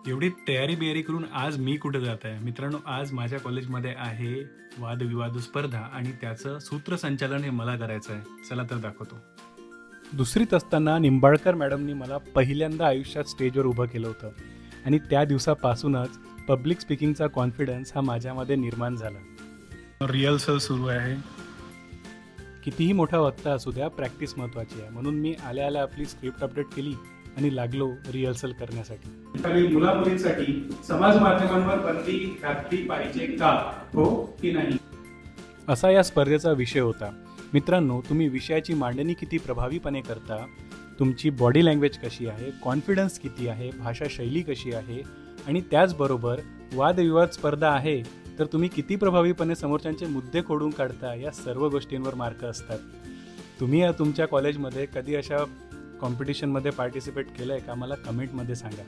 एवढी तयारी बियारी करून आज मी कुठे जात आहे मित्रांनो. आज माझ्या कॉलेजमध्ये आहे वादविवाद स्पर्धा आणि त्याचं सूत्रसंचालन हे मला करायचं आहे. चला तर दाखवतो. दुसरीत असताना निंबाळकर मॅडमनी मला पहिल्यांदा आयुष्यात स्टेजवर उभं केलं होतं आणि त्या दिवसापासूनच पब्लिक स्पीकिंगचा कॉन्फिडन्स हा माझ्यामध्ये निर्माण झाला. रिहर्सल सुरू आहे. कितीही मोठा वक्ता असू द्या, प्रॅक्टिस महत्त्वाची आहे. म्हणून मी आल्या आल्या आपली स्क्रिप्ट अपडेट केली आणि लागलो रिहर्सल करण्यासाठी. मुला मुलींसाठी समाज माध्यमांवर बंदी घातली पाहिजे का, हो की नाही, असा या स्पर्धेचा विषय होता. मित्रांनो, तुम्ही विषयाची मांडणी किती प्रभावीपणे करता, तुमची बॉडी लँग्वेज कशी आहे, कॉन्फिडन्स किती आहे, भाषा शैली कशी आहे आणि त्याचबरोबर वादविवाद स्पर्धा आहे तर तुम्ही किती प्रभावीपणे समोरच्यांचे मुद्दे खोडून काढता, या सर्व गोष्टींवर मार्क असतात. तुम्ही तुमच्या कॉलेजमध्ये कधी अशा कॉम्पिटिशनमध्ये पार्टिसिपेट केलं आहे का, मला कमेंटमध्ये सांगा.